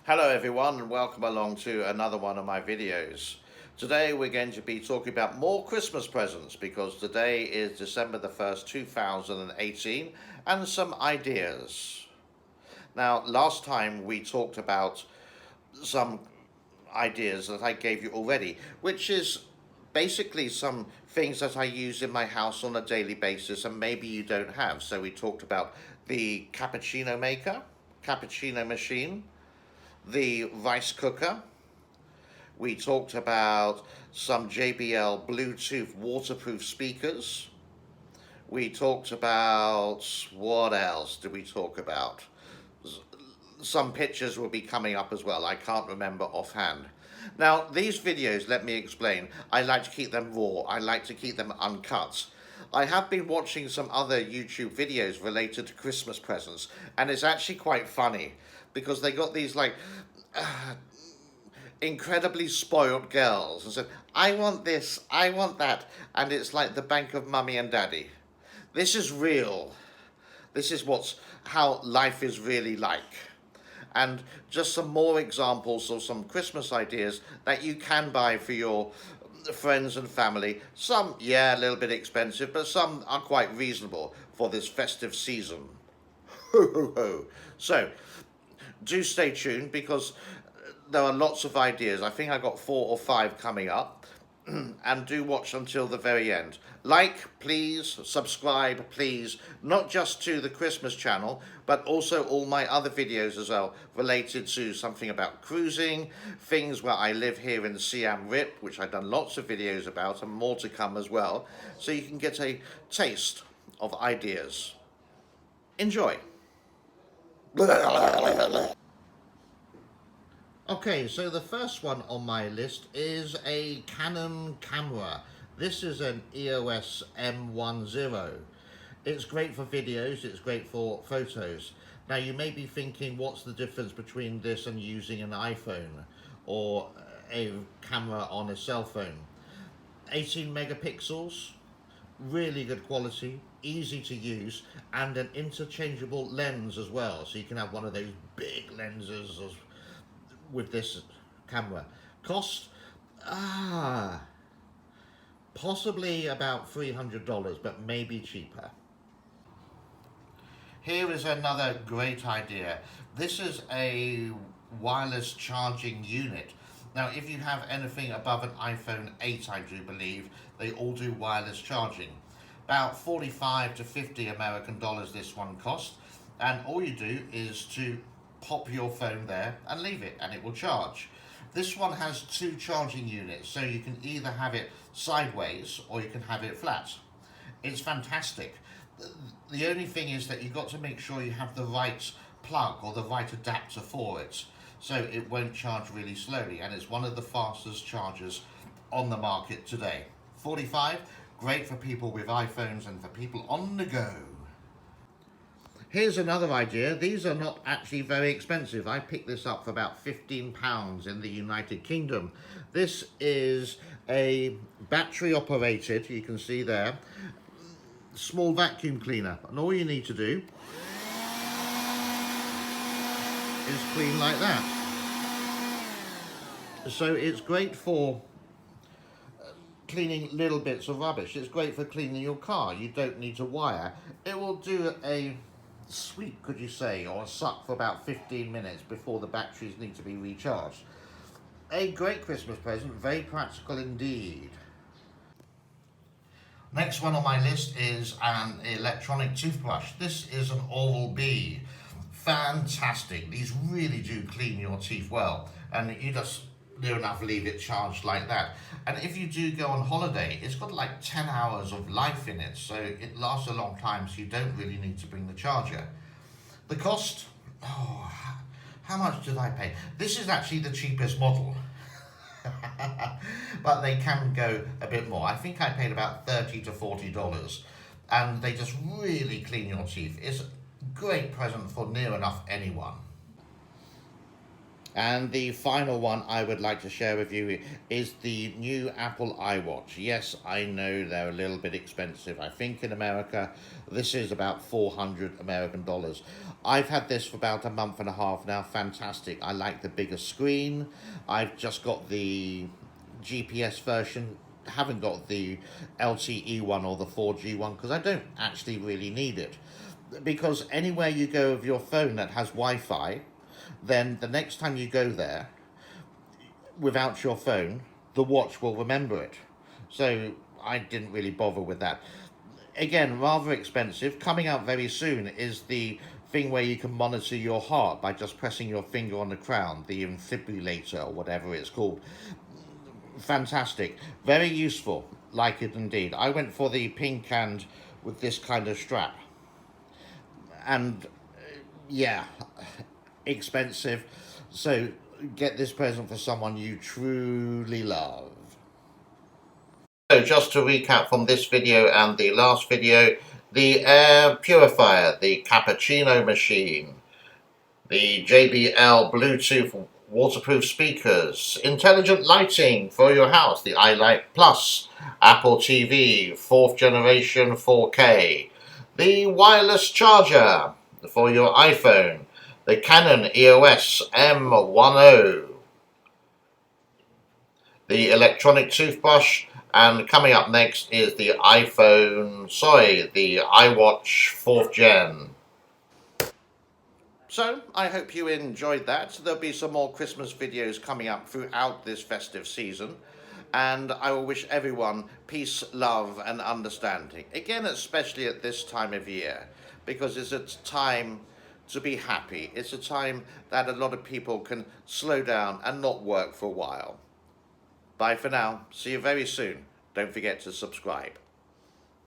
Hello everyone and welcome along to another one of my videos. Today we're going to be talking about more Christmas presents because today is December the 1st, 2018 and some ideas. Now last time we talked about some ideas that I gave you already, which is basically some things that I use in my house on a daily basis and maybe you don't have. So we talked about the cappuccino maker, cappuccino machine, the rice cooker. We talked about some JBL Bluetooth waterproof speakers. We talked about, what else did we talk about? Some pictures will be coming up as well. I can't remember offhand. Now, these videos, let me explain, I like to keep them raw. I like to keep them uncut. I have been watching some other YouTube videos related to Christmas presents, and it's actually quite funny because they got these like incredibly spoiled girls and said, I want this, I want that, and it's like the bank of mummy and daddy. This is real. This is how life is really like. And just some more examples of some Christmas ideas that you can buy for your friends and family. Some, yeah, a little bit expensive, but some are quite reasonable for this festive season. Ho, ho, ho. So, do stay tuned because there are lots of ideas. I think I've got 4 or 5 coming up. And do watch until the very end. Like, please, subscribe, please, not just to the Christmas channel, but also all my other videos as well, related to something about cruising, things where I live here in Siam Rip, which I've done lots of videos about, and more to come as well, so you can get a taste of ideas. Enjoy. Okay, so the first one on my list is a Canon camera. This is an EOS M10. It's great for videos, it's great for photos. Now you may be thinking, what's the difference between this and using an iPhone or a camera on a cell phone? 18 megapixels, really good quality, easy to use, and an interchangeable lens as well. So you can have one of those big lenses with this camera. Cost, possibly about $300, but maybe cheaper. Here is another great idea. This is a wireless charging unit. Now, if you have anything above an iPhone 8, I do believe, they all do wireless charging. About 45 to 50 American dollars this one costs, and all you do is to pop your phone there and leave it and it will charge. This one has 2 charging units, so you can either have it sideways or you can have it flat. It's fantastic. The only thing is that you've got to make sure you have the right plug or the right adapter for it, so it won't charge really slowly, and it's one of the fastest chargers on the market today. 45, great for people with iPhones and for people on the go. Here's another idea. These are not actually very expensive. I picked this up for about £15 in the United Kingdom. This is a battery operated, you can see there, small vacuum cleaner. And all you need to do is clean like that. So it's great for cleaning little bits of rubbish. It's great for cleaning your car. You don't need to wire. It will do a sweep, could you say, or a suck for about 15 minutes before the batteries need to be recharged. A great Christmas present, very practical indeed. Next one on my list is an electronic toothbrush. This is an Oral-B. Fantastic. These really do clean your teeth well, and you just near enough leave it charged like that. And if you do go on holiday, it's got like 10 hours of life in it, so it lasts a long time, so you don't really need to bring the charger. The cost, how much did I pay? This is actually the cheapest model. But they can go a bit more. I think I paid about $30 to $40, and they just really clean your teeth. It's a great present for near enough anyone. And the final one I would like to share with you is the new Apple iWatch. Yes, I know they're a little bit expensive. I think in America, this is about 400 American dollars. I've had this for about a month and a half now. Fantastic. I like the bigger screen. I've just got the GPS version. Haven't got the LTE one or the 4G one because I don't actually really need it. Because anywhere you go with your phone that has Wi-Fi, then the next time you go there without your phone, the watch will remember it. So I didn't really bother with that. Again, rather expensive. Coming out very soon is the thing where you can monitor your heart by just pressing your finger on the crown, the defibrillator or whatever it's called. Fantastic. Very useful. Like it indeed. I went for the pink and with this kind of strap. And yeah, expensive. So get this present for someone you truly love. So just to recap from this video and the last video, the air purifier, the cappuccino machine, the JBL Bluetooth waterproof speakers, intelligent lighting for your house, the iLight Plus, Apple TV, 4th generation 4K, the wireless charger for your iPhone, the Canon EOS M10, the electronic toothbrush, and coming up next is the the iWatch 4th Gen. So, I hope you enjoyed that. There'll be some more Christmas videos coming up throughout this festive season. And I will wish everyone peace, love, and understanding. Again, especially at this time of year, because it's a time to be happy. It's a time that a lot of people can slow down and not work for a while. Bye for now. See you very soon. Don't forget to subscribe.